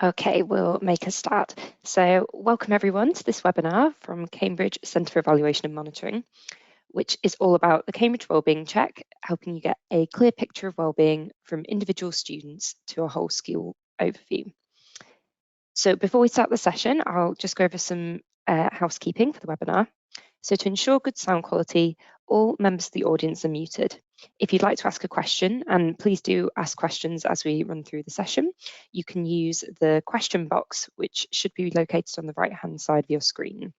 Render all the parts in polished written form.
Okay, we'll make a start. So welcome everyone to this webinar from Cambridge Centre for Evaluation and Monitoring, which is all about the Cambridge Wellbeing Check, helping you get a clear picture of wellbeing from individual students to a whole school overview. So before we start the session, I'll just go over some housekeeping for the webinar. So to ensure good sound quality, all members of the audience are muted. If you'd like to ask a question, and please do ask questions as we run through the session, you can use the question box, which should be located on the right-hand side of your screen.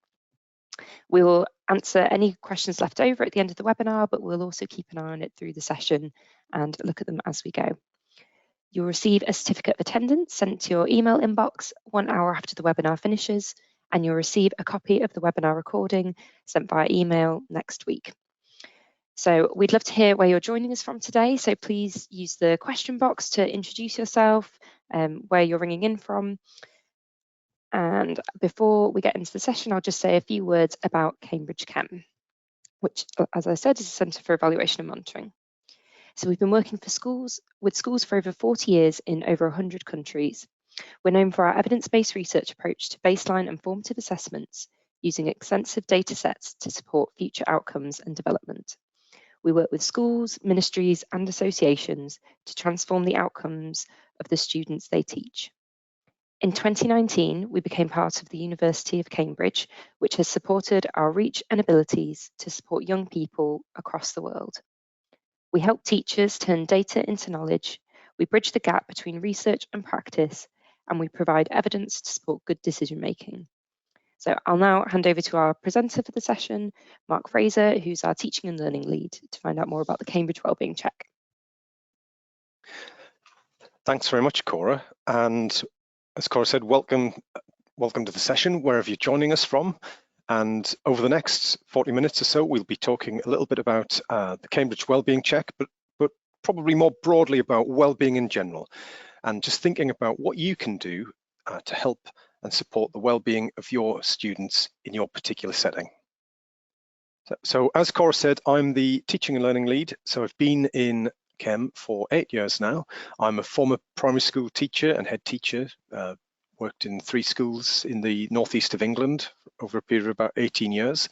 We will answer any questions left over at the end of the webinar, but we'll also keep an eye on it through the session and look at them as we go. You'll receive a certificate of attendance sent to your email inbox 1 hour after the webinar finishes, and you'll receive a copy of the webinar recording sent via email next week. So we'd love to hear where you're joining us from today, so please use the question box to introduce yourself, where you're ringing in from. And before we get into the session, I'll just say a few words about Cambridge Chem, which, as I said, is a Centre for Evaluation and Monitoring. So we've been working with schools for over 40 years in over 100 countries. We're known for our evidence-based research approach to baseline and formative assessments, using extensive data sets to support future outcomes and development. We work with schools, ministries, and associations to transform the outcomes of the students they teach. In 2019, we became part of the University of Cambridge, which has supported our reach and abilities to support young people across the world. We help teachers turn data into knowledge, we bridge the gap between research and practice, and we provide evidence to support good decision making. So I'll now hand over to our presenter for the session, Mark Fraser, who's our Teaching and Learning Lead, to find out more about the Cambridge Wellbeing Check. Thanks very much, Cora. And as Cora said, welcome to the session, wherever you're joining us from. And over the next 40 minutes or so, we'll be talking a little bit about the Cambridge Wellbeing Check, but probably more broadly about wellbeing in general, and just thinking about what you can do to help and support the well-being of your students in your particular setting. So as Cora said, I'm the Teaching and Learning Lead. So I've been in Chem for 8 years now. I'm a former primary school teacher and head teacher, worked in 3 schools in the northeast of England over a period of about 18 years,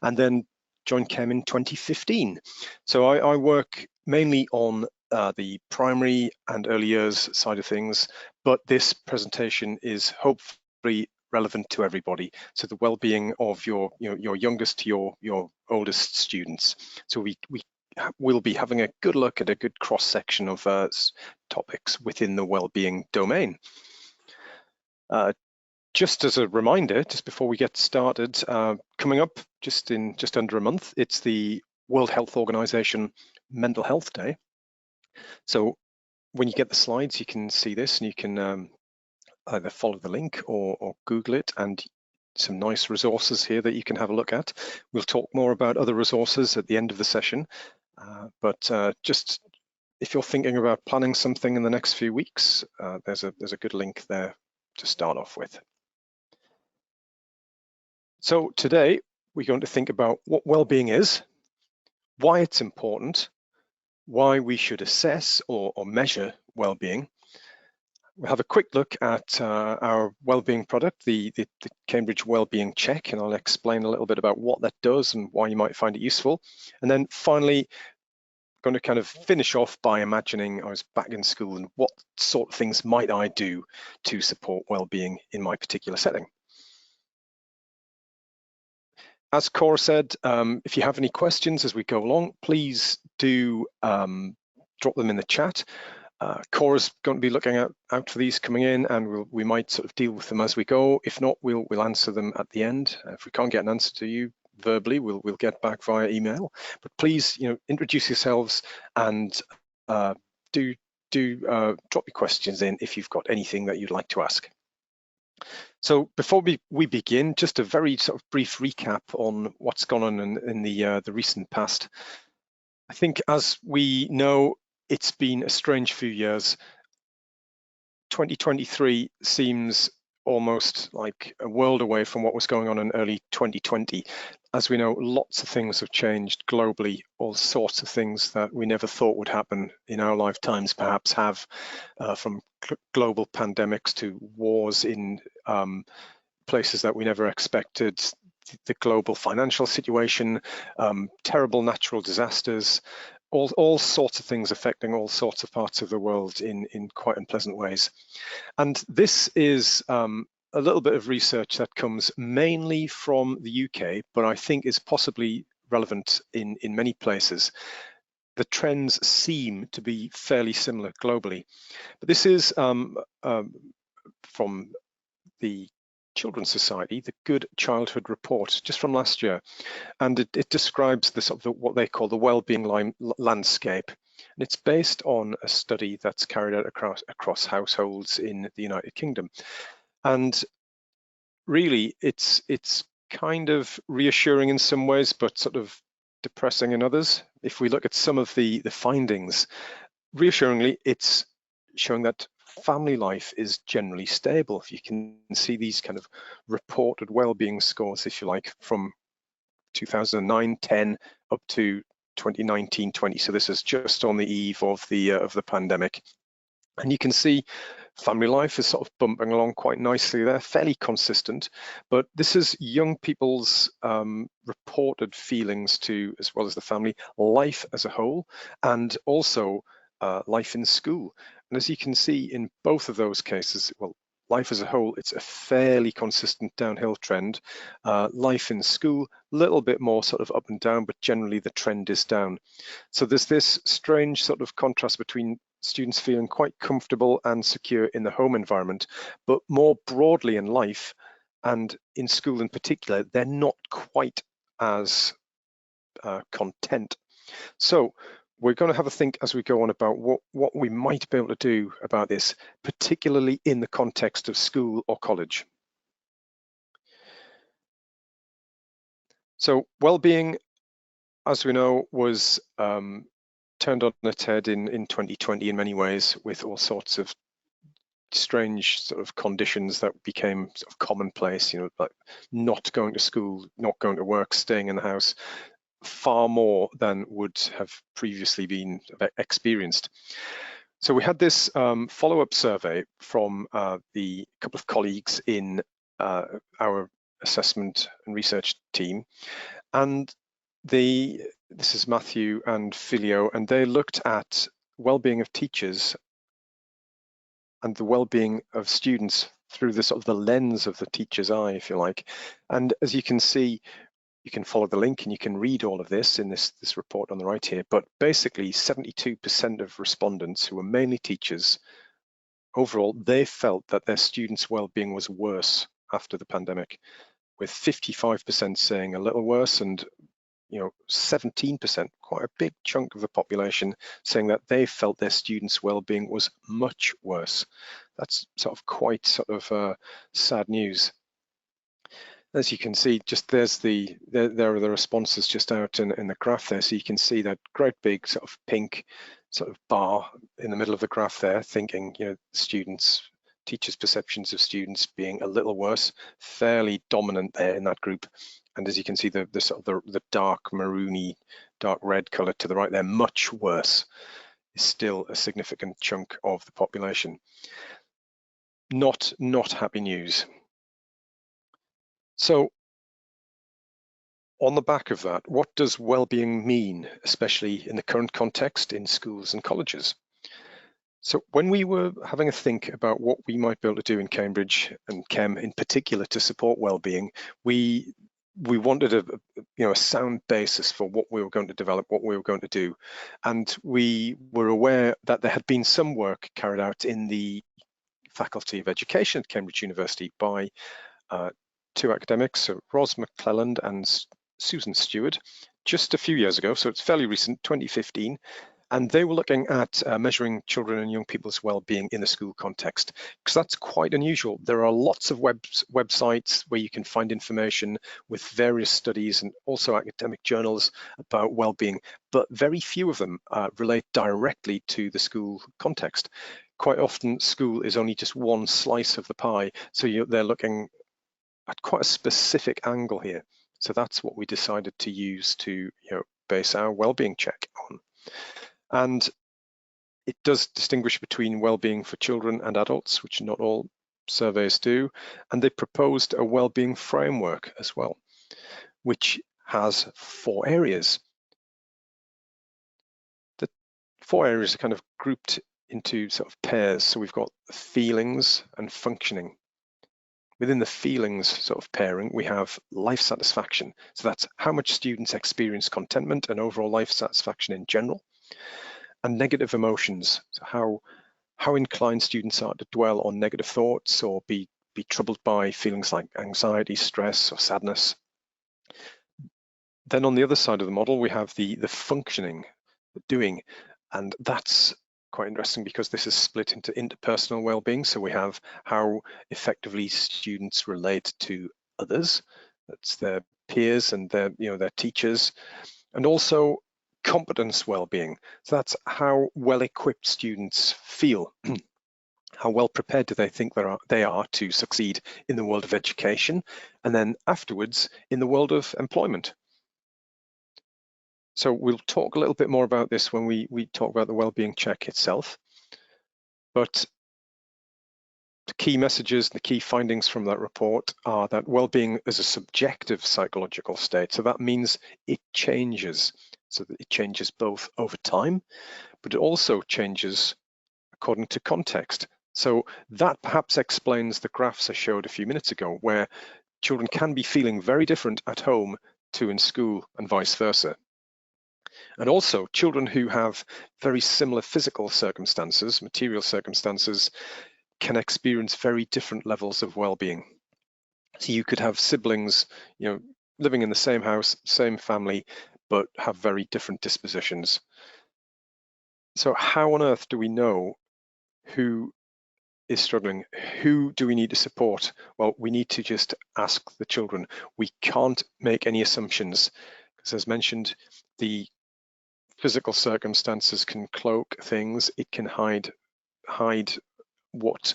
and then joined Chem in 2015. So I work mainly on the primary and early years side of things, but this presentation is hopefully relevant to everybody. So the well-being of your youngest to your oldest students. So we will be having a good look at a good cross-section of topics within the well-being domain. Just as a reminder, just before we get started, coming up just under a month, it's the World Health Organization Mental Health Day. So when you get the slides, you can see this, and you can either follow the link or Google it, and some nice resources here that you can have a look at. We'll talk more about other resources at the end of the session, but just if you're thinking about planning something in the next few weeks, there's a good link there to start off with. So today we're going to think about what well-being is, why it's important, why we should assess or measure well-being. We'll have a quick look at our well-being product, the Cambridge Wellbeing Check, and I'll explain a little bit about what that does and why you might find it useful. And then finally, I'm going to kind of finish off by imagining I was back in school and what sort of things might I do to support well-being in my particular setting. As Cora said, if you have any questions as we go along, please do drop them in the chat. Cora's going to be looking out for these coming in, and we might sort of deal with them as we go. If not, we'll answer them at the end. If we can't get an answer to you verbally, we'll get back via email. But please, introduce yourselves and do drop your questions in if you've got anything that you'd like to ask. So before we begin, just a very sort of brief recap on what's gone on in the recent past. I think, as we know, it's been a strange few years. 2023 seems almost like a world away from what was going on in early 2020. As we know, lots of things have changed globally. All sorts of things that we never thought would happen in our lifetimes perhaps have, from global pandemics to wars in places that we never expected, the global financial situation, terrible natural disasters, all sorts of things affecting all sorts of parts of the world in quite unpleasant ways. And this is a little bit of research that comes mainly from the UK, but I think is possibly relevant in many places. The trends seem to be fairly similar globally. But this is from the Children's Society, the Good Childhood Report, just from last year. And it describes the sort of what they call the wellbeing landscape. And it's based on a study that's carried out across households in the United Kingdom. And really, it's kind of reassuring in some ways, but sort of depressing in others. If we look at some of the findings, reassuringly, it's showing that family life is generally stable. You can see these kind of reported well-being scores, if you like, from 2009, 10 up to 2019, 20. So this is just on the eve of the pandemic. And you can see family life is sort of bumping along quite nicely there, fairly consistent. But this is young people's reported feelings to, as well as the family life as a whole, and also life in school. And as you can see in both of those cases, well, life as a whole, it's a fairly consistent downhill trend. Life in school, a little bit more sort of up and down, but generally the trend is down. So there's this strange sort of contrast between students feeling quite comfortable and secure in the home environment, but more broadly in life and in school in particular, they're not quite as content. So we're going to have a think as we go on about what we might be able to do about this, particularly in the context of school or college. So well-being, as we know, was turned on its head in 2020 in many ways, with all sorts of strange sort of conditions that became sort of commonplace, like not going to school, not going to work, staying in the house, far more than would have previously been experienced. So we had this follow-up survey from the couple of colleagues in our assessment and research team, and this is Matthew and Filio, and they looked at well-being of teachers and the well-being of students through the sort of the lens of the teacher's eye, if you like. And as you can see, you can follow the link and you can read all of this in this report on the right here, but basically 72% of respondents, who were mainly teachers, overall, they felt that their students' well-being was worse after the pandemic, with 55% saying a little worse and 17%, quite a big chunk of the population, saying that they felt their students' well-being was much worse. That's sort of quite sort of sad news. As you can see, just there are the responses just out in the graph there. So you can see that great big sort of pink sort of bar in the middle of the graph there, thinking, teachers' perceptions of students being a little worse, fairly dominant there in that group. And as you can see, the sort of the dark maroony, dark red color to the right there, much worse, is still a significant chunk of the population. Not happy news. So on the back of that, what does well-being mean, especially in the current context in schools and colleges? So when we were having a think about what we might be able to do in Cambridge and Chem in particular to support well-being, we wanted a sound basis for what we were going to develop, what we were going to do. And we were aware that there had been some work carried out in the Faculty of Education at Cambridge University by two academics, so Ros McClelland and Susan Stewart, just a few years ago, so it's fairly recent, 2015, and they were looking at measuring children and young people's well-being in the school context, because that's quite unusual. There are lots of websites where you can find information with various studies and also academic journals about well-being, but very few of them relate directly to the school context. quite often school is only just one slice of the pie, so they're looking at quite a specific angle here. So that's what we decided to use to base our wellbeing check on. And it does distinguish between well-being for children and adults, which not all surveys do, and they proposed a well-being framework as well, which has 4 areas. The 4 areas are kind of grouped into sort of pairs. So we've got feelings and functioning. Within the feelings sort of pairing, we have life satisfaction. So that's how much students experience contentment and overall life satisfaction in general. And negative emotions, so how inclined students are to dwell on negative thoughts or be troubled by feelings like anxiety, stress, or sadness. Then on the other side of the model, we have the functioning, the doing, and that's quite interesting because this is split into interpersonal well-being. So we have how effectively students relate to others, that's their peers and their teachers, and also competence well-being. So that's how well-equipped students feel. How well prepared do they think they are to succeed in the world of education, and then afterwards in the world of employment. So we'll talk a little bit more about this when we talk about the wellbeing check itself. But the key messages, the key findings from that report are that well-being is a subjective psychological state. So that means it changes. So that it changes both over time, but it also changes according to context. So that perhaps explains the graphs I showed a few minutes ago, where children can be feeling very different at home to in school and vice versa. And also children who have very similar physical circumstances, material circumstances, can experience very different levels of well-being. So you could have siblings, living in the same house, same family, but have very different dispositions. So how on earth do we know who is struggling? Who do we need to support? Well, we need to just ask the children. We can't make any assumptions, because as mentioned, the physical circumstances can cloak things. It can hide what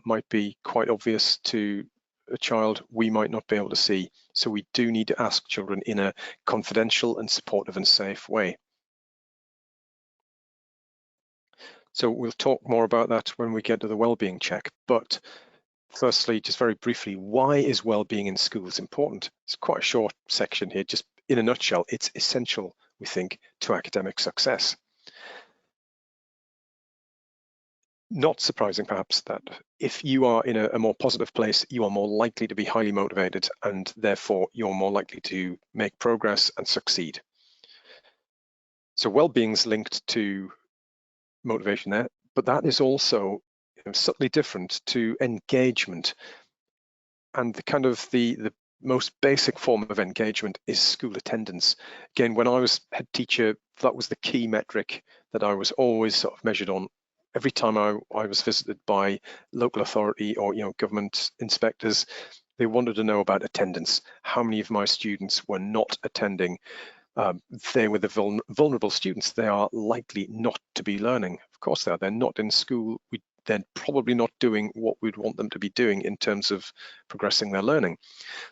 might be quite obvious to a child we might not be able to see. So we do need to ask children in a confidential and supportive and safe way. So we'll talk more about that when we get to the wellbeing check. But firstly, just very briefly, why is wellbeing in schools important? It's quite a short section here. Just in a nutshell, it's essential, we think, to academic success. Not surprising, perhaps, that if you are in a more positive place, you are more likely to be highly motivated, and therefore you're more likely to make progress and succeed. So well-being is linked to motivation there, but that is also subtly different to engagement. And the most basic form of engagement is school attendance. Again, when I was head teacher, that was the key metric that I was always sort of measured on. Every time I was visited by local authority or government inspectors, they wanted to know about attendance. How many of my students were not attending? They were the vulnerable students. They are likely not to be learning. Of course they are. They're not in school. They're probably not doing what we'd want them to be doing in terms of progressing their learning.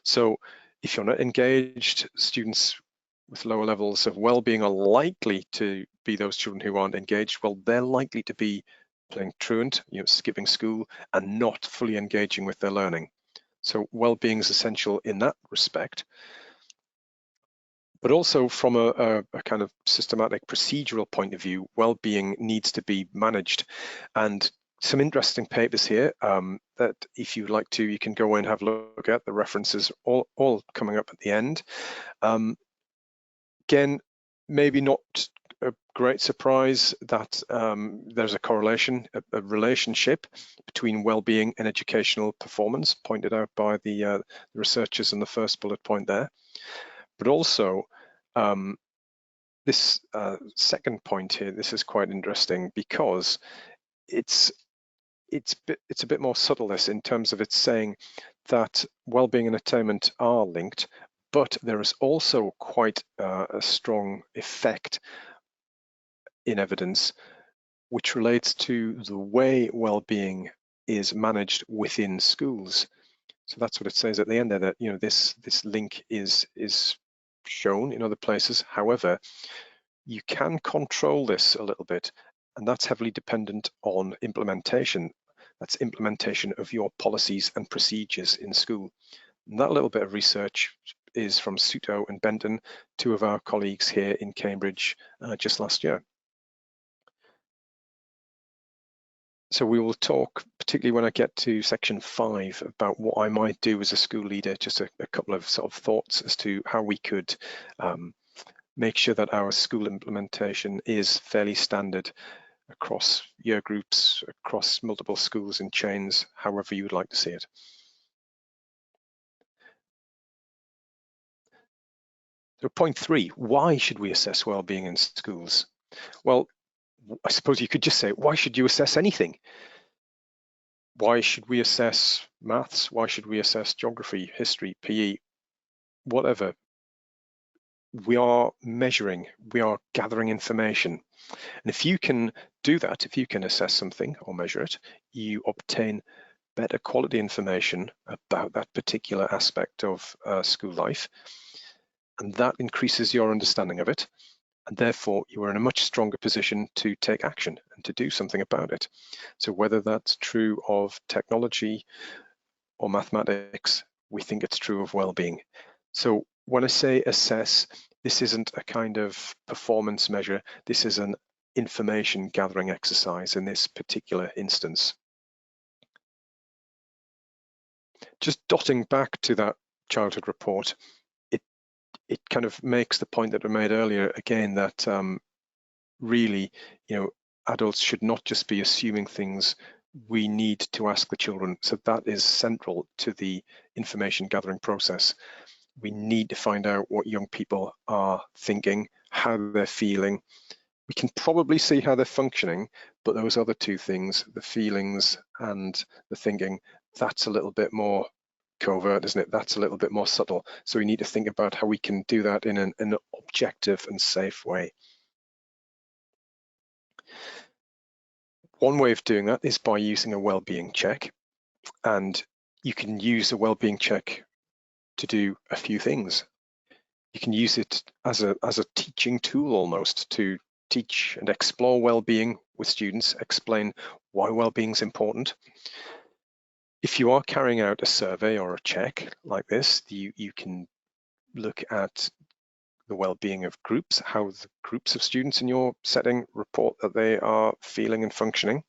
So if you're not engaged, students with lower levels of well-being are likely to be those children who aren't engaged. Well, they're likely to be playing truant, skipping school, and not fully engaging with their learning. So well-being is essential in that respect. But also from a kind of systematic procedural point of view, well-being needs to be managed. And some interesting papers here that if you'd like to, you can go and have a look at. The references all coming up at the end. Again, maybe not a great surprise that there's a correlation, a relationship between well-being and educational performance, pointed out by the researchers in the first bullet point there. But also, this second point here, this is quite interesting because it's a bit more subtle, this, in terms of it's saying that well-being and attainment are linked, but there is also quite a strong effect in evidence which relates to the way well-being is managed within schools. So that's what it says at the end there, that this link is shown in other places. However, you can control this a little bit, and that's heavily dependent on implementation. That's implementation of your policies and procedures in school. And that little bit of research is from Suto and Benton, two of our colleagues here in Cambridge just last year. So we will talk, particularly when I get to section 5, about what I might do as a school leader, just a couple of sort of thoughts as to how we could make sure that our school implementation is fairly standard across year groups, across multiple schools and chains, however you would like to see it. So point 3, why should we assess well-being in schools? Well, I suppose you could just say, why should you assess anything? Why should we assess maths? Why should we assess geography, history, PE, whatever? We are measuring, we are gathering information. And if you can do that, if you can assess something or measure it, you obtain better quality information about that particular aspect of school life. And that increases your understanding of it. And therefore, you are in a much stronger position to take action and to do something about it. So whether that's true of technology or mathematics, we think it's true of well-being. So when I say assess, this isn't a kind of performance measure. This is an information gathering exercise in this particular instance. Just dotting back to that childhood report, it kind of makes the point that I made earlier again, that really, adults should not just be assuming things. We need to ask the children. So that is central to the information gathering process. We need to find out what young people are thinking, how they're feeling. We can probably see how they're functioning, but those other two things, the feelings and the thinking, that's a little bit more covert, isn't it? That's a little bit more subtle. So we need to think about how we can do that in an objective and safe way. One way of doing that is by using a well-being check, and you can use a well-being check to do a few things. You can use it as a teaching tool almost, to teach and explore well-being with students, explain why well-being is important. If you are carrying out a survey or a check like this, you can look at the well-being of groups, how the groups of students in your setting report that they are feeling and functioning.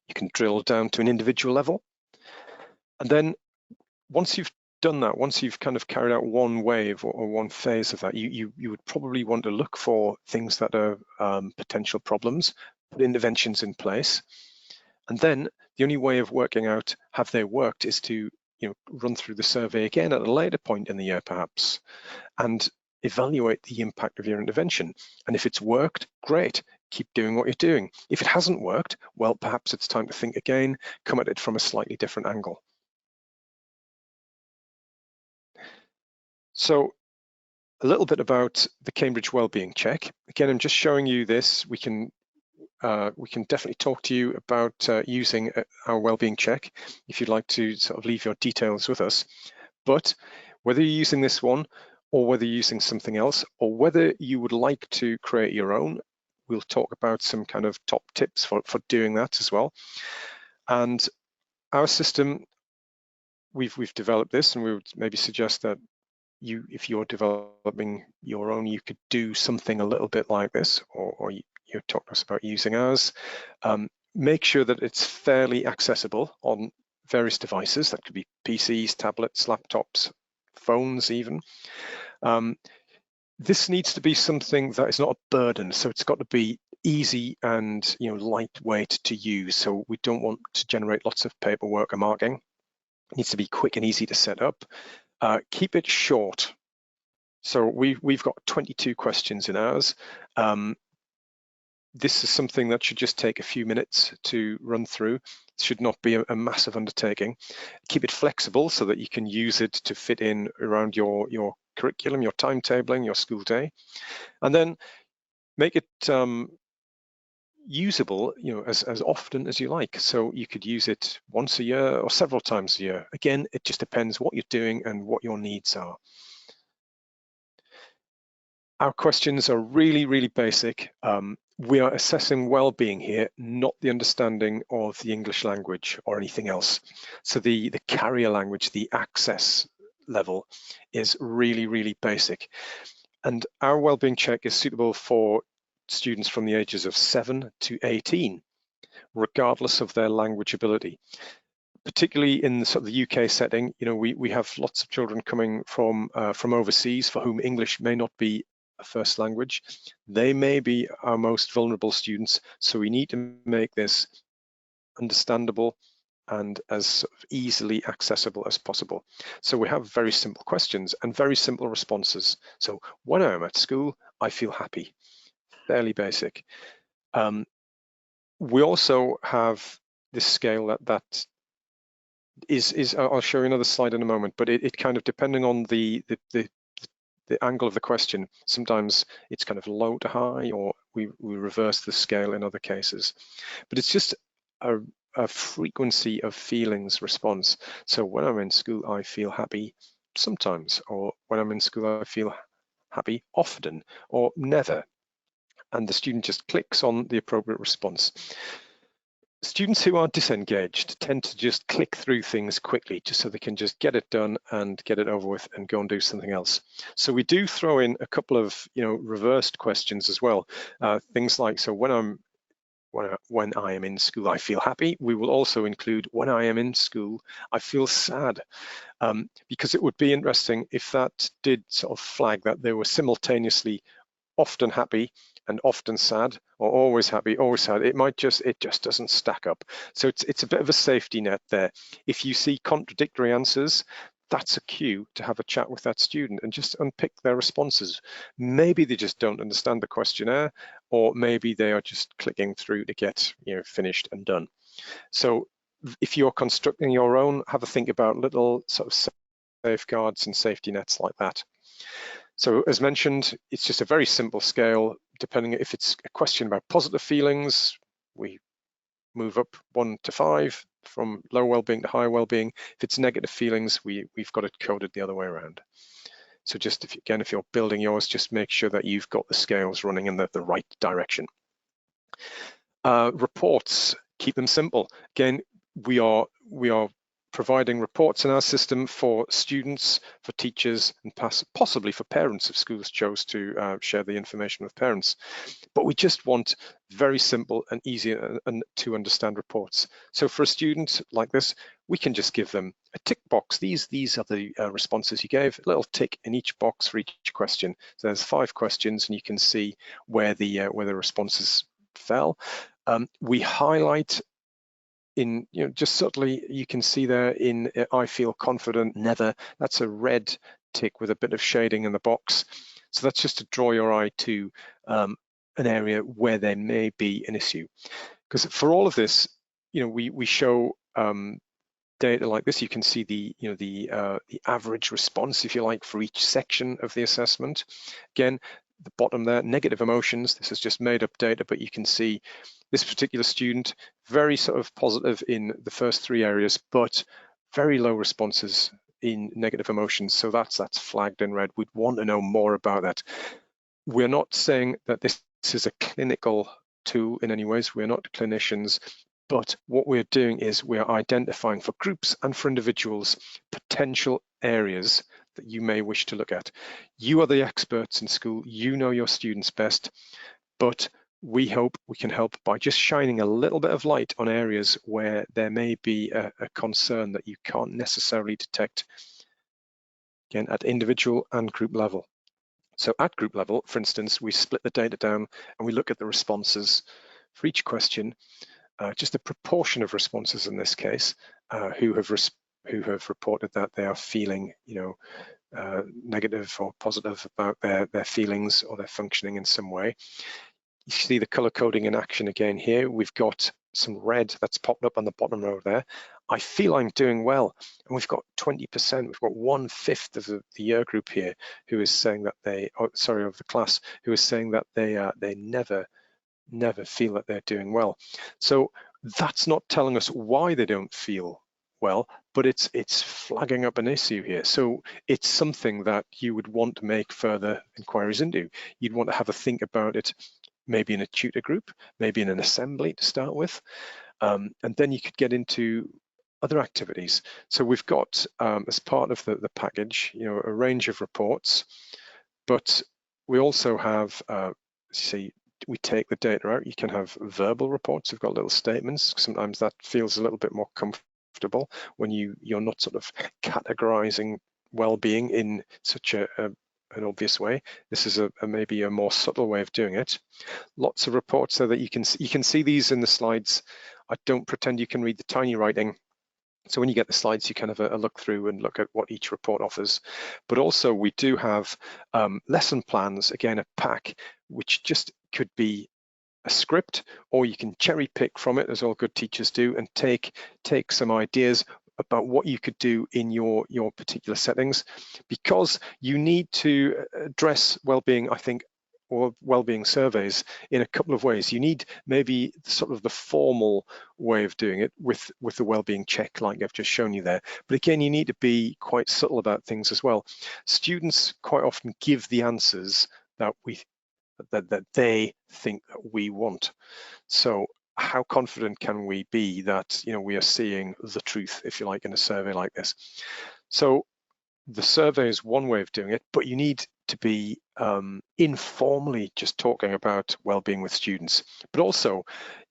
You can drill down to an individual level. And then once you've done that, once you've kind of carried out one wave or one phase of that, you would probably want to look for things that are potential problems, put interventions in place. And then the only way of working out have they worked is to run through the survey again at a later point in the year perhaps, and evaluate the impact of your intervention. And if it's worked, great, keep doing what you're doing. If it hasn't worked, well, perhaps it's time to think again, come at it from a slightly different angle. So a little bit about the Cambridge Wellbeing Check. Again, I'm just showing you this. We can definitely talk to you about using our Wellbeing Check if you'd like to sort of leave your details with us. But whether you're using this one or whether you're using something else, or whether you would like to create your own, we'll talk about some kind of top tips for doing that as well. And our system, we've developed this, and we would maybe suggest that if you're developing your own, you could do something a little bit like this, or you talk to us about using ours. Make sure that it's fairly accessible on various devices. That could be PCs, tablets, laptops, phones even. This needs to be something that is not a burden, so it's got to be easy and lightweight to use. So we don't want to generate lots of paperwork or marking. It needs to be quick and easy to set up. Keep it short. So we've got 22 questions in ours. This is something that should just take a few minutes to run through. It should not be a massive undertaking. Keep it flexible so that you can use it to fit in around your curriculum, your timetabling, your school day. And then make it usable, as often as you like. So you could use it once a year or several times a year. Again, it just depends what you're doing and what your needs are. Our questions are really, really basic. We are assessing well-being here, not the understanding of the English language or anything else. So the carrier language, the access level is really, really basic. And our well-being check is suitable for students from the ages of 7 to 18, regardless of their language ability. Particularly in sort of the UK setting, we have lots of children coming from overseas for whom English may not be a first language. They may be our most vulnerable students, so we need to make this understandable and as sort of easily accessible as possible. So we have very simple questions and very simple responses. So when I'm at school, I feel happy. Fairly basic. We also have this scale that is I'll show you another slide in a moment, but it kind of, depending on the angle of the question, sometimes it's kind of low to high, or we reverse the scale in other cases. But it's just a frequency of feelings response. So when I'm in school, I feel happy sometimes, or when I'm in school, I feel happy often, or never. And the student just clicks on the appropriate response. Students who are disengaged tend to just click through things quickly, just so they can just get it done and get it over with and go and do something else. So we do throw in a couple of reversed questions as well. Things like, so when I am in school, I feel happy. We will also include, when I am in school, I feel sad, because it would be interesting if that did sort of flag that they were simultaneously often happy and often sad, or always happy, always sad. It just doesn't stack up. So it's a bit of a safety net there. If you see contradictory answers, that's a cue to have a chat with that student and just unpick their responses. Maybe they just don't understand the questionnaire, or maybe they are just clicking through to get finished and done. So if you're constructing your own, have a think about little sort of safeguards and safety nets like that. So as mentioned, it's just a very simple scale. Depending if it's a question about positive feelings, we move up 1 to 5, from low well-being to high well-being. If it's negative feelings, we've got it coded the other way around. So just if you're building yours, just make sure that you've got the scales running in the right direction. Reports, keep them simple. Again, we are providing reports in our system for students, for teachers, and possibly for parents if schools chose to share the information with parents. But we just want very simple and easy and to understand reports. So for a student like this, we can just give them a tick box. These are the responses you gave, a little tick in each box for each question. So there's 5 questions, and you can see where the responses fell. We highlight in, just subtly, you can see there in I feel confident, never. That's a red tick with a bit of shading in the box. So that's just to draw your eye to an area where there may be an issue. Because for all of this, we show data like this. You can see the average response, if you like, for each section of the assessment. Again, the bottom there, negative emotions. This is just made up data, but you can see this particular student, very sort of positive in the first 3 areas, but very low responses in negative emotions. So that's flagged in red. We'd want to know more about that. We're not saying that this is a clinical tool in any ways. We're not clinicians, but what we're doing is we're identifying for groups and for individuals potential areas that you may wish to look at. You are the experts in school. You know your students best, but we hope we can help by just shining a little bit of light on areas where there may be a concern that you can't necessarily detect, again, at individual and group level. So at group level, for instance, we split the data down and we look at the responses for each question, just a proportion of responses in this case, who have reported that they are feeling, negative or positive about their feelings or their functioning in some way. You see the color coding in action again here. We've got some red that's popped up on the bottom row there. I feel I'm doing well, and we've got 20%. We've got 1/5 of the year group here who is saying that of the class, who is saying that they never never feel that they're doing well. So that's not telling us why they don't feel well, but it's flagging up an issue here. So it's something that you would want to make further inquiries into. You'd want to have a think about it, maybe in a tutor group, maybe in an assembly to start with, and then you could get into other activities. So we've got, as part of the package, a range of reports, but we also have, see, we take the data out. You can have verbal reports. We've got little statements. Sometimes that feels a little bit more comfortable when you're not sort of categorizing well-being in such an obvious way. This is maybe a more subtle way of doing it. Lots of reports so that you can see these in the slides. I don't pretend you can read the tiny writing. So when you get the slides, you kind of a look through and look at what each report offers. But also we do have lesson plans, again, a pack, which just could be a script, or you can cherry pick from it, as all good teachers do, and take some ideas about what you could do in your particular settings, because you need to address well-being, I think, or well-being surveys in a couple of ways. You need maybe sort of the formal way of doing it with the well-being check like I've just shown you there. But again, you need to be quite subtle about things as well. Students quite often give the answers that they think that we want. So how confident can we be that we are seeing the truth, if you like, in a survey like this? So the survey is one way of doing it, but you need to be informally just talking about well-being with students, but also,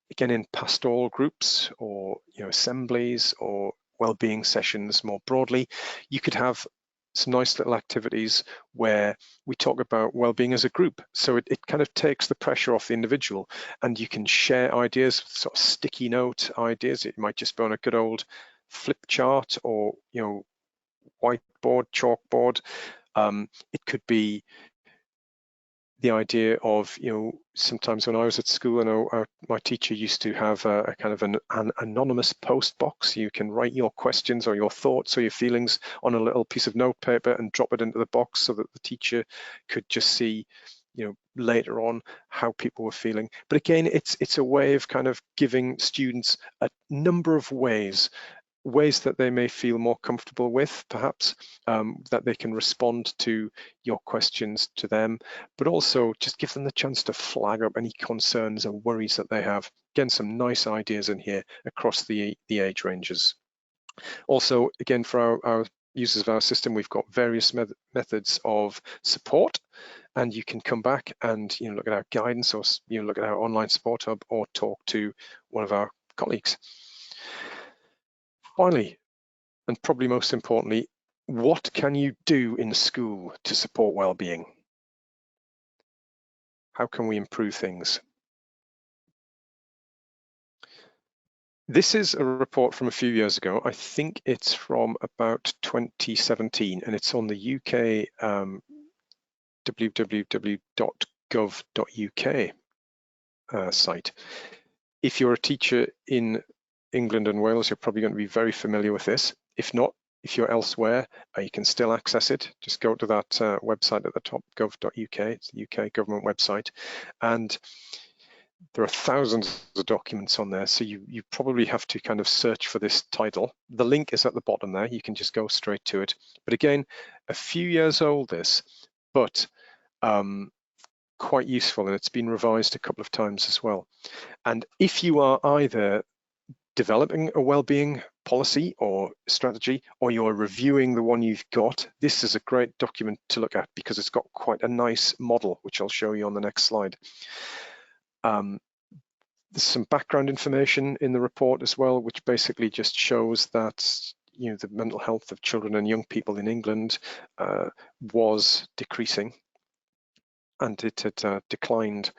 again, in pastoral groups or assemblies or well-being sessions more broadly, you could have some nice little activities where we talk about well-being as a group. So it kind of takes the pressure off the individual, and you can share ideas, sort of sticky note ideas. It might just be on a good old flip chart or whiteboard, chalkboard. It could be the idea of, sometimes when I was at school, I know my teacher used to have a kind of an anonymous post box. You can write your questions or your thoughts or your feelings on a little piece of notepaper and drop it into the box so that the teacher could just see, later on how people were feeling. But again, it's a way of kind of giving students a number of ways that they may feel more comfortable with, perhaps, that they can respond to your questions to them, but also just give them the chance to flag up any concerns or worries that they have. Again, some nice ideas in here across the age ranges. Also, again, for our users of our system, we've got various methods of support, and you can come back and look at our guidance, or look at our online support hub, or talk to one of our colleagues. Finally, and probably most importantly, what can you do in school to support well-being? How can we improve things? This is a report from a few years ago. I think it's from about 2017, and it's on the UK www.gov.uk site. If you're a teacher in England and Wales, you're probably going to be very familiar with this. If not, if you're elsewhere, you can still access it. Just go to that website at the top, gov.uk. It's the UK government website. And there are thousands of documents on there, so you probably have to kind of search for this title. The link is at the bottom there. You can just go straight to it. But again, a few years old this, but quite useful, and it's been revised a couple of times as well. And if you are either developing a well-being policy or strategy, or you're reviewing the one you've got, this is a great document to look at because it's got quite a nice model, which I'll show you on the next slide. There's some background information in the report as well, which basically just shows that the mental health of children and young people in England was decreasing, and it had declined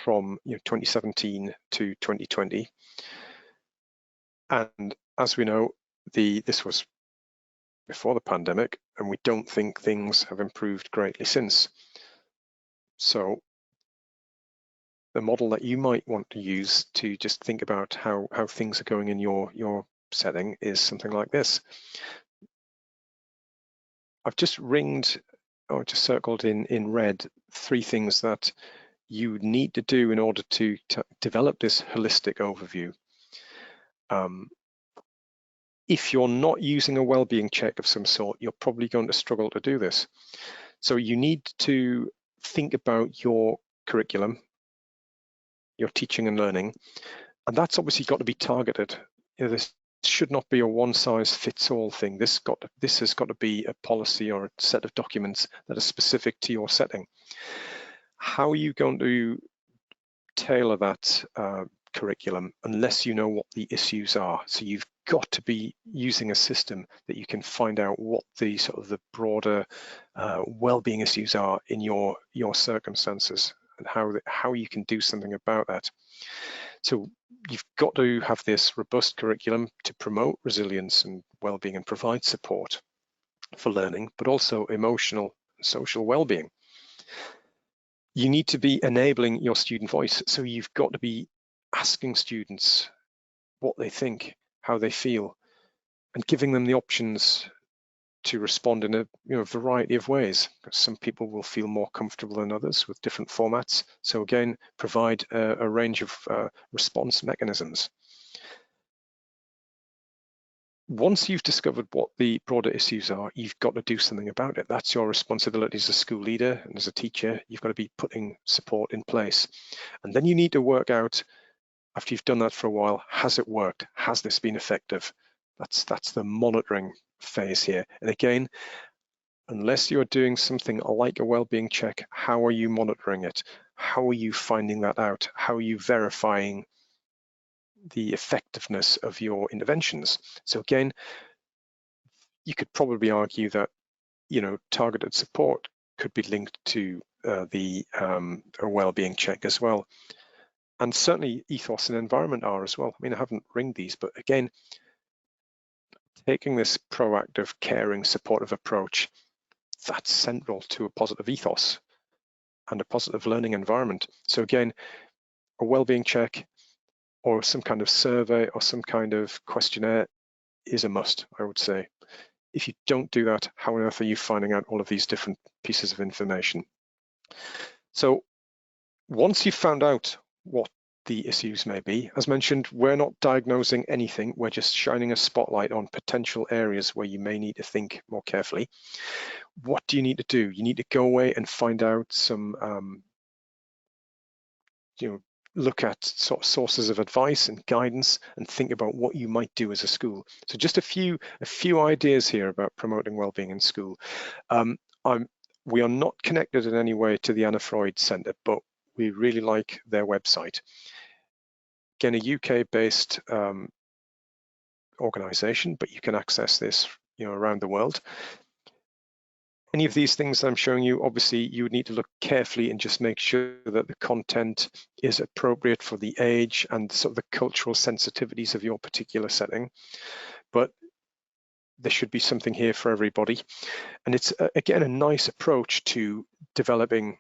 from 2017 to 2020. And as we know, this was before the pandemic, and we don't think things have improved greatly since. So the model that you might want to use to just think about how things are going in your setting is something like this. I've just ringed, or just circled in red, 3 things that you need to do in order to develop this holistic overview. If you're not using a wellbeing check of some sort, you're probably going to struggle to do this. So you need to think about your curriculum, your teaching and learning, and that's obviously got to be targeted. This should not be a one-size-fits-all thing. This has got to be a policy or a set of documents that are specific to your setting. How are you going to tailor that curriculum unless you know what the issues are? So you've got to be using a system that you can find out what the sort of the broader well-being issues are in your circumstances, and how you can do something about that. So you've got to have this robust curriculum to promote resilience and well-being and provide support for learning, but also emotional and social well-being. You need to be enabling your student voice. So you've got to be asking students what they think, how they feel, and giving them the options to respond in a variety of ways. Some people will feel more comfortable than others with different formats. So again, provide a range of response mechanisms. Once you've discovered what the broader issues are, you've got to do something about it. That's your responsibility as a school leader and as a teacher. You've got to be putting support in place. And then you need to work out, after you've done that for a while, has it worked? Has this been effective? That's the monitoring phase here. And again, unless you're doing something like a wellbeing check, how are you monitoring it? How are you finding that out? How are you verifying the effectiveness of your interventions? So again, you could probably argue that targeted support could be linked to a wellbeing check as well. And certainly ethos and environment are as well. I mean, I haven't ringed these, but again, taking this proactive, caring, supportive approach, that's central to a positive ethos and a positive learning environment. So again, a wellbeing check or some kind of survey or some kind of questionnaire is a must, I would say. If you don't do that, how on earth are you finding out all of these different pieces of information? So once you've found out what the issues may be, as mentioned, we're not diagnosing anything, we're just shining a spotlight on potential areas where you may need to think more carefully. What do you need to do? You need to go away and find out some, look at sort of sources of advice and guidance and think about what you might do as a school. So just a few ideas here about promoting wellbeing in school. We are not connected in any way to the Anna Freud Centre, but we really like their website. Again, a UK-based organisation, but you can access this, around the world. Any of these things that I'm showing you, obviously, you would need to look carefully and just make sure that the content is appropriate for the age and sort of the cultural sensitivities of your particular setting. But there should be something here for everybody. And it's, again, a nice approach to developing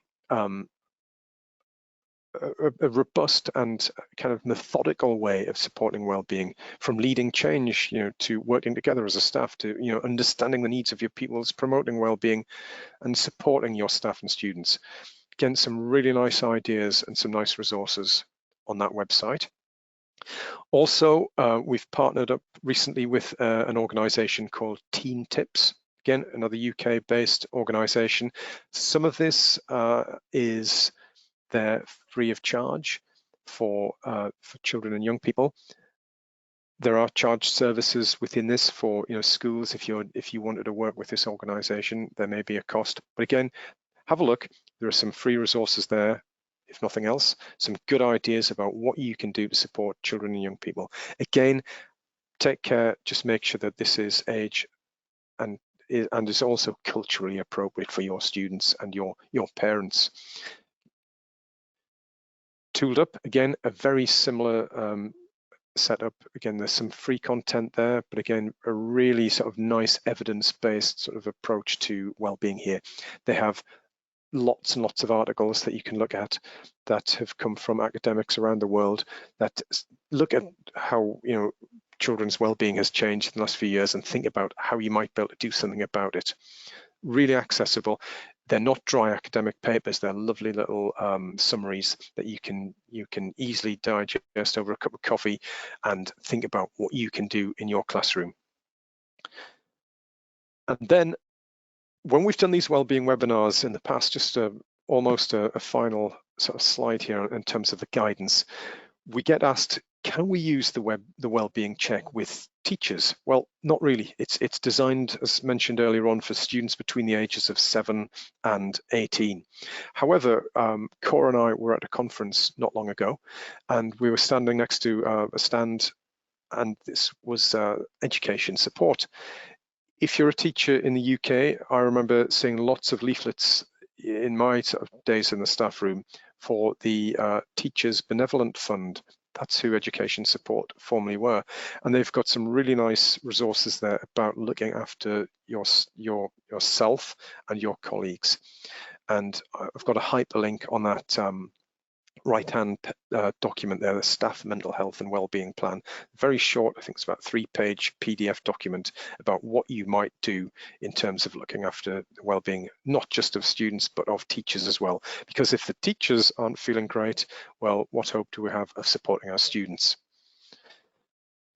a robust and kind of methodical way of supporting well-being, from leading change, to working together as a staff, to understanding the needs of your pupils, promoting well-being, and supporting your staff and students. Again, some really nice ideas and some nice resources on that website. Also, we've partnered up recently with an organisation called Teen Tips. Again, another UK-based organisation. Some of this is they're free of charge for children and young people. There are charged services within this for schools. If you wanted to work with this organisation, there may be a cost. But again, have a look. There are some free resources there, if nothing else. Some good ideas about what you can do to support children and young people. Again, take care. Just make sure that this is age and is also culturally appropriate for your students and your parents. Tooled Up, again, a very similar setup. Again, there's some free content there, but again, a really sort of nice evidence-based sort of approach to well-being here. They have lots and lots of articles that you can look at that have come from academics around the world that look at how children's well-being has changed in the last few years and think about how you might be able to do something about it. Really accessible. They're not dry academic papers. They're lovely little summaries that you can easily digest over a cup of coffee and think about what you can do in your classroom. And then when we've done these wellbeing webinars in the past, just almost a final sort of slide here in terms of the guidance, we get asked, can we use the wellbeing check with teachers? Well, not really. It's designed, as mentioned earlier on, for students between the ages of 7 and 18. However, Cora and I were at a conference not long ago, and we were standing next to a stand, and this was education support. If you're a teacher in the UK, I remember seeing lots of leaflets in my sort of days in the staff room for the Teachers Benevolent Fund. That's who Education Support formerly were. And they've got some really nice resources there about looking after yourself and your colleagues. And I've got a hyperlink on that right-hand document there, the Staff Mental Health and Wellbeing Plan. Very short, I think it's about 3-page PDF document about what you might do in terms of looking after the wellbeing, not just of students, but of teachers as well. Because if the teachers aren't feeling great, well, what hope do we have of supporting our students?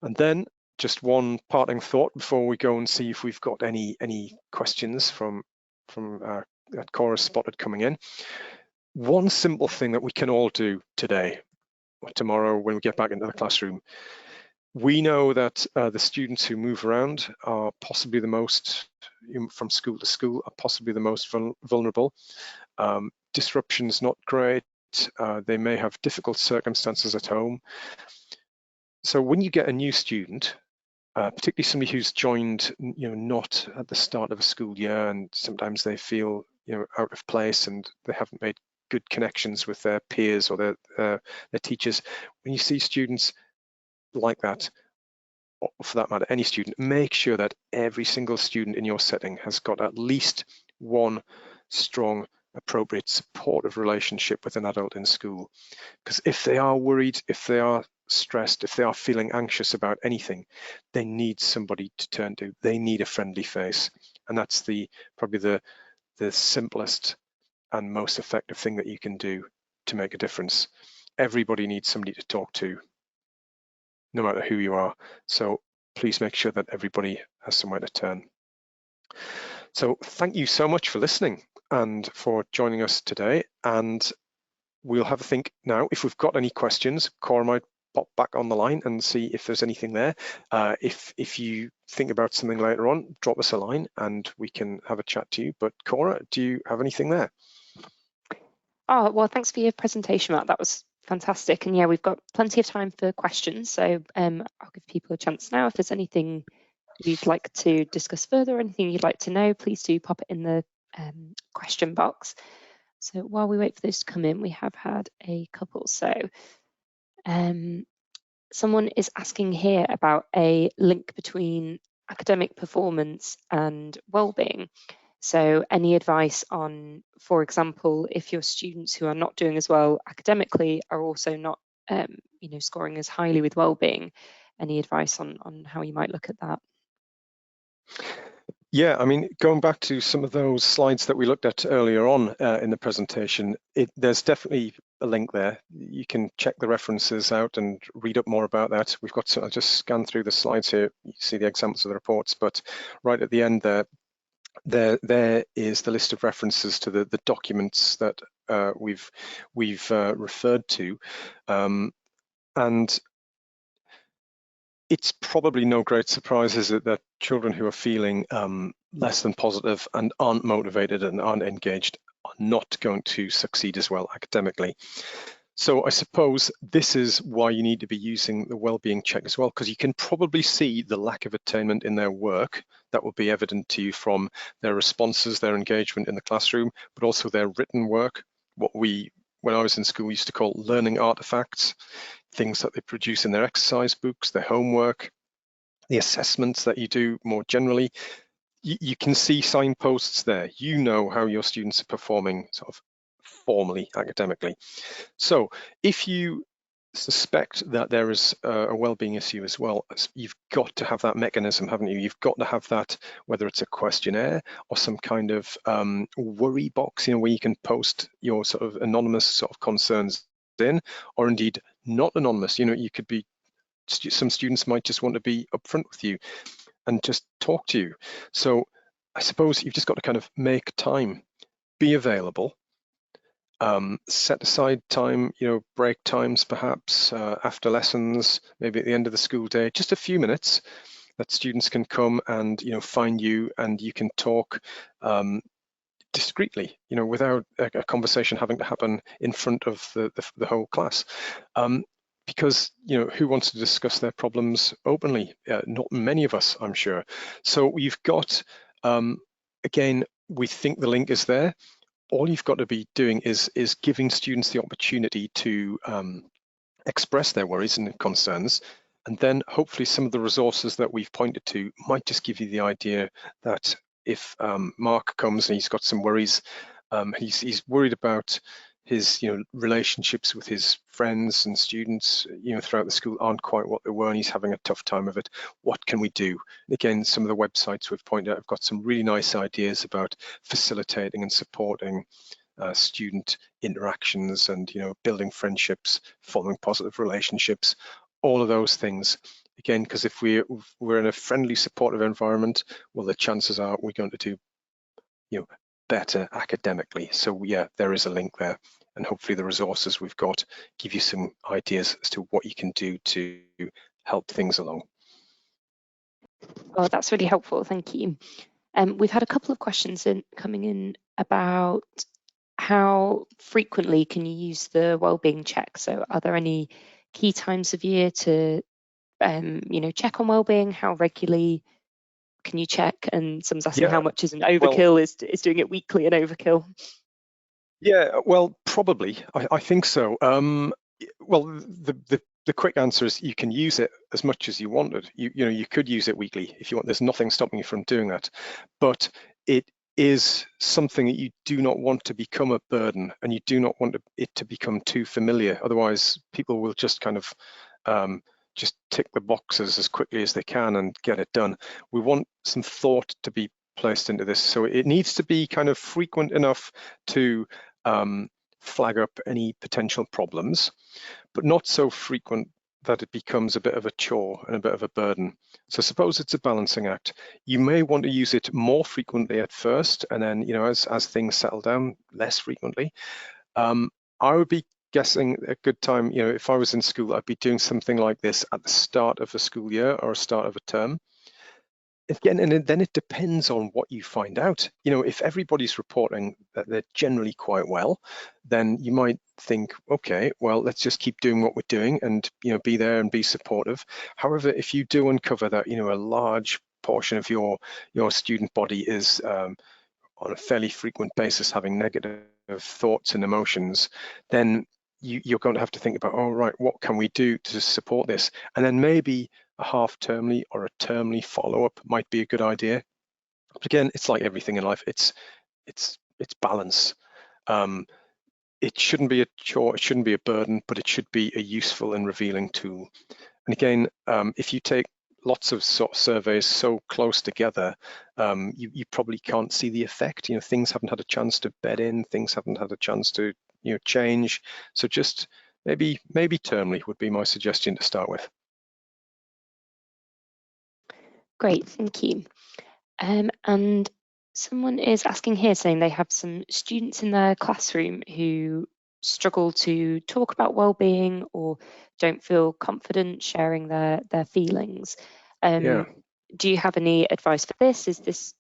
And then just one parting thought before we go and see if we've got any questions from that Cora spotted coming in. One simple thing that we can all do today or tomorrow when we get back into the classroom. We know that the students who move around are possibly the most, from school to school, are possibly the most vulnerable. Disruption's not great. They may have difficult circumstances at home. So when you get a new student, particularly somebody who's joined, not at the start of a school year, and sometimes they feel, out of place and they haven't made good connections with their peers or their teachers. When you see students like that, or for that matter, any student, make sure that every single student in your setting has got at least one strong, appropriate, supportive relationship with an adult in school. Because if they are worried, if they are stressed, if they are feeling anxious about anything, they need somebody to turn to. They need a friendly face. And that's probably the simplest and most effective thing that you can do to make a difference. Everybody needs somebody to talk to, no matter who you are. So please make sure that everybody has somewhere to turn. So thank you so much for listening and for joining us today. And we'll have a think now. If we've got any questions, Cora might pop back on the line and see if there's anything there. If you think about something later on, drop us a line and we can have a chat to you. But Cora, do you have anything there? Oh, well, thanks for your presentation, Matt. That was fantastic. And yeah, we've got plenty of time for questions. So I'll give people a chance now. If there's anything you'd like to discuss further, or anything you'd like to know, please do pop it in the question box. So while we wait for those to come in, we have had a couple. So someone is asking here about a link between academic performance and well-being. So any advice on, for example, if your students who are not doing as well academically are also not, scoring as highly with well-being, any advice on how you might look at that? Yeah, I mean, going back to some of those slides that we looked at earlier on in the presentation, there's definitely a link there. You can check the references out and read up more about that. We've got to, I'll just scan through the slides here. You see the examples of the reports, but right at the end there is the list of references to the documents that we've referred to, and it's probably no great surprise, is it, that children who are feeling less than positive and aren't motivated and aren't engaged are not going to succeed as well academically. So I suppose this is why you need to be using the wellbeing check as well, because you can probably see the lack of attainment in their work. That will be evident to you from their responses, their engagement in the classroom, but also their written work, what we, when I was in school, used to call learning artifacts, things that they produce in their exercise books, their homework, the assessments that you do more generally. You can see signposts there. You know how your students are performing sort of formally academically. So if you suspect that there is a well-being issue as well, you've got to have that mechanism, haven't you? You've got to have that, whether it's a questionnaire or some kind of worry box, where you can post your sort of anonymous sort of concerns in, or indeed not anonymous. You could be, some students might just want to be upfront with you and just talk to you. So I suppose you've just got to kind of make time, be available, set aside time, break times perhaps, after lessons, maybe at the end of the school day, just a few minutes that students can come and, find you, and you can talk discreetly, without a conversation having to happen in front of the whole class. Because, who wants to discuss their problems openly? Not many of us, I'm sure. So we've got, again, we think the link is there. All you've got to be doing is giving students the opportunity to express their worries and concerns, and then hopefully some of the resources that we've pointed to might just give you the idea that if Mark comes and he's got some worries, he's worried about his relationships with his friends and students throughout the school aren't quite what they were, and he's having a tough time of it. What can we do? Again, some of the websites we've pointed out have got some really nice ideas about facilitating and supporting student interactions, and building friendships, forming positive relationships, all of those things. Again, because if we're in a friendly, supportive environment, well, the chances are we're going to do better academically. So yeah, there is a link there, and hopefully the resources we've got give you some ideas as to what you can do to help things along. Oh, that's really helpful. Thank you. We've had a couple of questions coming in about how frequently can you use the wellbeing check? So are there any key times of year to check on wellbeing? How regularly can you check? And someone's asking Yeah, how much is an well, overkill? Is doing it weekly an overkill? yeah, well, probably. I think so. Well, the quick answer is you can use it as much as you wanted. You could use it weekly if you want. There's nothing stopping you from doing that, but it is something that you do not want to become a burden, and you do not want it to become too familiar. Otherwise, people will just kind of just tick the boxes as quickly as they can and get it done. We want some thought to be placed into this, so it needs to be kind of frequent enough to flag up any potential problems, but not so frequent that it becomes a bit of a chore and a bit of a burden. So suppose it's a balancing act. You may want to use it more frequently at first, and then as things settle down, less frequently. I would be guessing a good time, if I was in school, I'd be doing something like this at the start of a school year or a start of a term. Again, and then it depends on what you find out. If everybody's reporting that they're generally quite well, then you might think, okay, well, let's just keep doing what we're doing and be there and be supportive. However, if you do uncover that a large portion of your student body is on a fairly frequent basis having negative thoughts and emotions, then you're going to have to think about, all right, what can we do to support this? And then maybe a half-termly or a termly follow-up might be a good idea. But again, it's like everything in life, it's balance. It shouldn't be a chore, it shouldn't be a burden, but it should be a useful and revealing tool. And again, if you take lots of sort of surveys so close together, you probably can't see the effect. Things haven't had a chance to bed in, things haven't had a chance to change. So just maybe termly would be my suggestion to start with. Great, thank you. And someone is asking here, saying they have some students in their classroom who struggle to talk about well-being or don't feel confident sharing their feelings. Yeah. Do you have any advice for this? Is this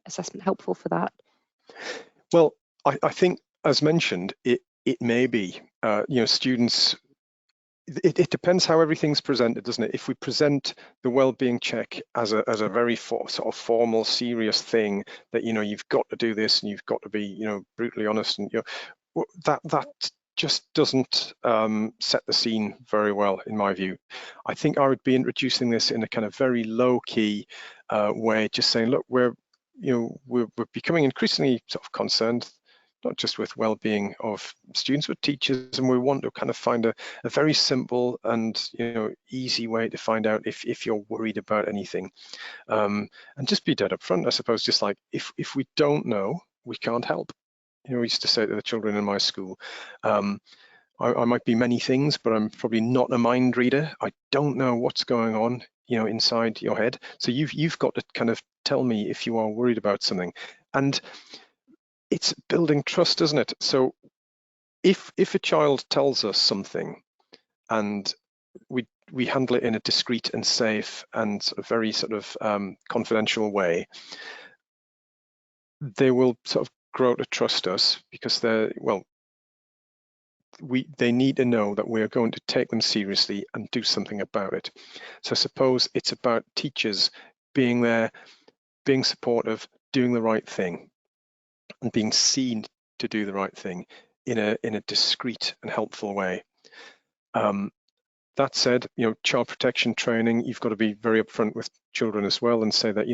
assessment helpful for that? Well, I think, as mentioned, it may be. Students. It depends how everything's presented, doesn't it? If we present the well-being check as a very sort of formal, serious thing that you've got to do this and you've got to be brutally honest, and that just doesn't set the scene very well, in my view. I think I would be introducing this in a kind of very low-key way, just saying, look, we're becoming increasingly sort of concerned not just with well-being of students, but teachers, and we want to kind of find a very simple and easy way to find out if you're worried about anything, and just be dead up front, I suppose. Just like if we don't know, we can't help. We used to say to the children in my school, I might be many things, but I'm probably not a mind reader. I don't know what's going on, inside your head. So you've got to kind of tell me if you are worried about something. And it's building trust, isn't it? So if a child tells us something and we handle it in a discreet and safe and sort of very sort of confidential way, they will sort of grow to trust us, because they need to know that we are going to take them seriously and do something about it. So I suppose it's about teachers being there, being supportive, doing the right thing, and being seen to do the right thing in a discreet and helpful way. That said, child protection training, you've got to be very upfront with children as well and say that,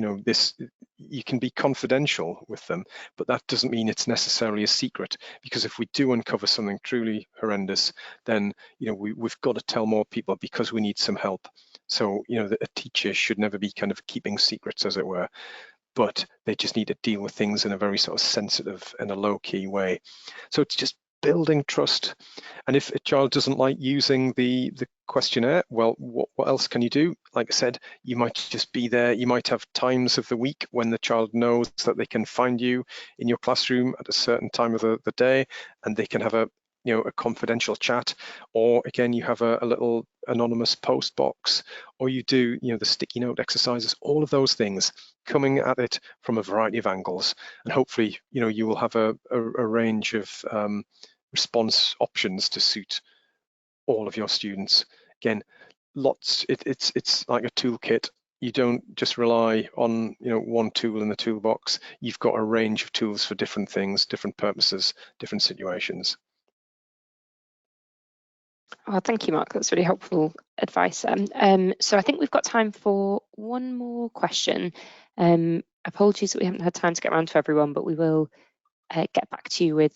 you can be confidential with them, but that doesn't mean it's necessarily a secret, because if we do uncover something truly horrendous, then, we've got to tell more people, because we need some help. So, a teacher should never be kind of keeping secrets, as it were, but they just need to deal with things in a very sort of sensitive and a low-key way. So it's just building trust. And if a child doesn't like using the questionnaire, well, what else can you do? Like I said, you might just be there. You might have times of the week when the child knows that they can find you in your classroom at a certain time of the day, and they can have a confidential chat. Or again, you have a little anonymous post box, or you do the sticky note exercises. All of those things, coming at it from a variety of angles, and hopefully you will have a range of response options to suit all of your students. Again, it's like a toolkit. You don't just rely on one tool in the toolbox. You've got a range of tools for different things, different purposes, different situations. Oh, thank you, Mark. That's really helpful advice. So I think we've got time for one more question. Apologies that we haven't had time to get around to everyone, but we will get back to you with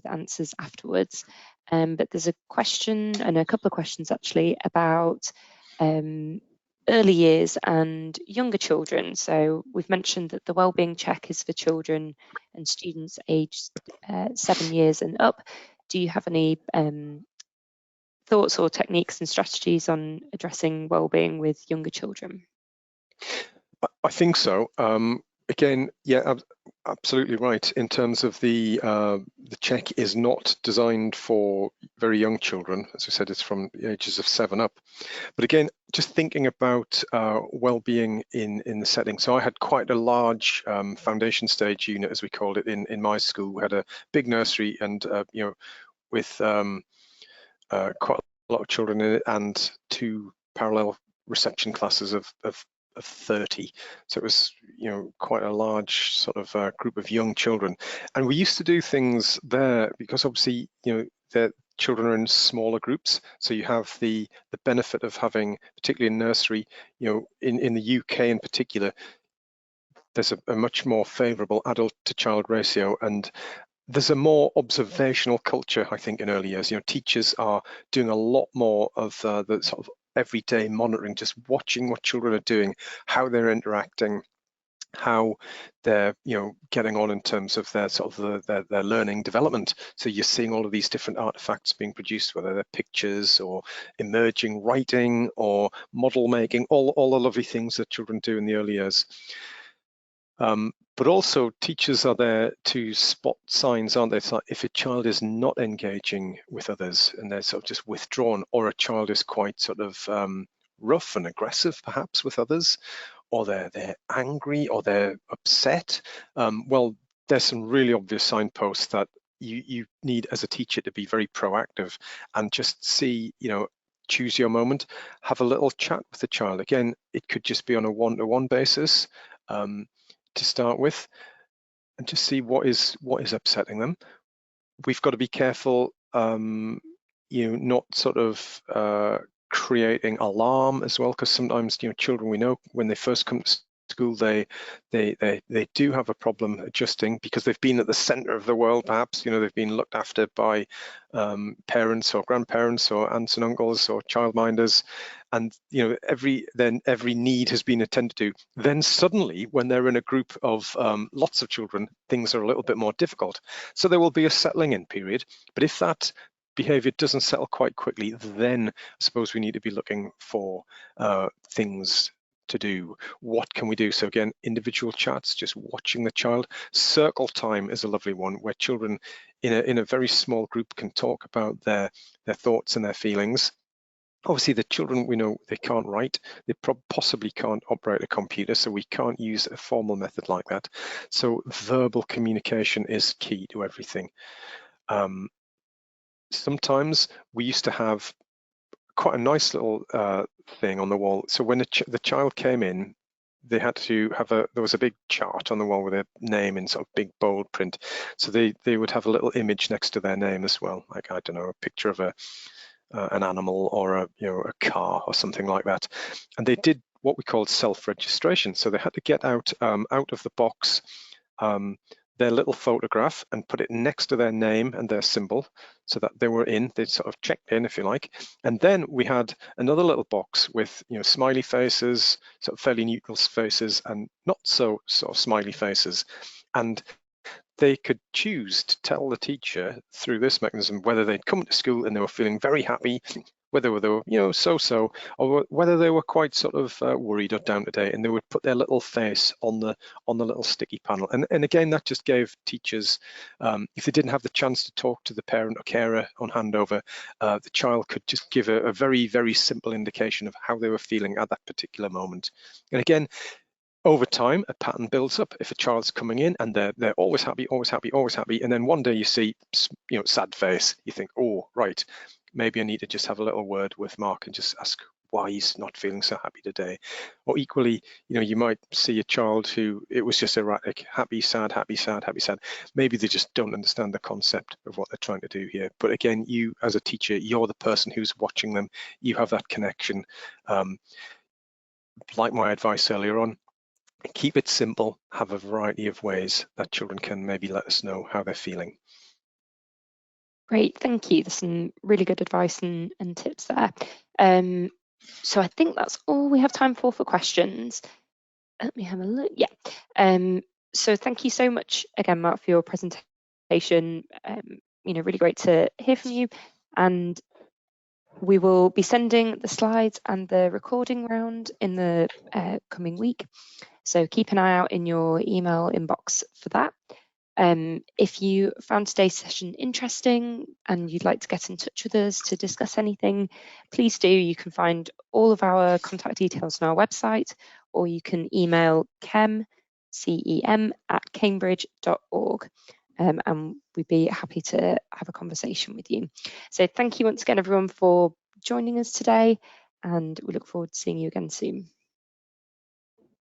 answers afterwards. But there's a question, and a couple of questions actually, about early years and younger children. So we've mentioned that the wellbeing check is for children and students aged 7 years and up. Do you have any thoughts or techniques and strategies on addressing wellbeing with younger children? I think so. Again, yeah, absolutely right. In terms of the check is not designed for very young children. As we said, it's from the ages of 7 up. But again, just thinking about well-being in the setting. So I had quite a large foundation stage unit, as we called it, in my school. We had a big nursery, and with quite a lot of children in it, and 2 parallel reception classes of 30. So it was quite a large sort of group of young children, and we used to do things there, because obviously the children are in smaller groups, so you have the benefit of having, particularly in nursery, in the UK in particular, there's a much more favorable adult to child ratio, and there's a more observational culture, I think, in early years. Teachers are doing a lot more of the sort of everyday monitoring, just watching what children are doing, how they're interacting, how they're getting on in terms of their sort of their learning development. So you're seeing all of these different artifacts being produced, whether they're pictures or emerging writing or model making, all the lovely things that children do in the early years. But also teachers are there to spot signs, aren't they? So if a child is not engaging with others and they're sort of just withdrawn, or a child is quite sort of rough and aggressive perhaps with others, or they're angry, or they're upset, well, there's some really obvious signposts that you need as a teacher to be very proactive and just see, choose your moment, have a little chat with the child. Again, it could just be on a one-to-one basis to start with, and just see what is upsetting them. We've got to be careful, not sort of creating alarm as well, because sometimes children, we know when they first come to school, they do have a problem adjusting because they've been at the center of the world, perhaps. They've been looked after by parents or grandparents or aunts and uncles or childminders, and every need has been attended to. Then suddenly, when they're in a group of lots of children, things are a little bit more difficult. So there will be a settling in period. But if that behavior doesn't settle quite quickly, then I suppose we need to be looking for things to do. What can we do? So again, individual chats, just watching the child. Circle time is a lovely one, where children in a very small group can talk about their thoughts and their feelings. Obviously, the children, we know they can't write, they possibly can't operate a computer, so we can't use a formal method like that. So verbal communication is key to everything. Sometimes we used to have quite a nice little thing on the wall. So when the child came in, they had to have there was a big chart on the wall with their name in sort of big bold print. So they would have a little image next to their name as well, like, I don't know, a picture of an animal or a car or something like that. And they did what we called self-registration. So they had to get out of the box their little photograph and put it next to their name and their symbol, so that they sort of checked in, if you like. And then we had another little box with smiley faces, sort of fairly neutral faces, and not so sort of smiley faces. And they could choose to tell the teacher through this mechanism whether they'd come to school and they were feeling very happy, whether they were so-so, or whether they were quite sort of worried or down to date, and they would put their little face on the little sticky panel. And again, that just gave teachers, if they didn't have the chance to talk to the parent or carer on handover, the child could just give a very, very simple indication of how they were feeling at that particular moment. And again, over time, a pattern builds up. If a child's coming in and they're always happy, always happy, always happy, and then one day you see, sad face, you think, oh, right, maybe I need to just have a little word with Mark and just ask why he's not feeling so happy today. Or equally, you might see a child who it was just erratic, happy, sad, happy, sad, happy, sad. Maybe they just don't understand the concept of what they're trying to do here. But again, you as a teacher, you're the person who's watching them. You have that connection. Like my advice earlier on, keep it simple, have a variety of ways that children can maybe let us know how they're feeling. Great, thank you. There's some really good advice and tips there. So I think that's all we have time for questions. Let me have a look. Yeah. So thank you so much again, Mark, for your presentation. Really great to hear from you. And we will be sending the slides and the recording round in the coming week. So keep an eye out in your email inbox for that. If you found today's session interesting and you'd like to get in touch with us to discuss anything, please do. You can find all of our contact details on our website, or you can email cem@cambridge.org. And we'd be happy to have a conversation with you. So thank you once again, everyone, for joining us today, and we look forward to seeing you again soon.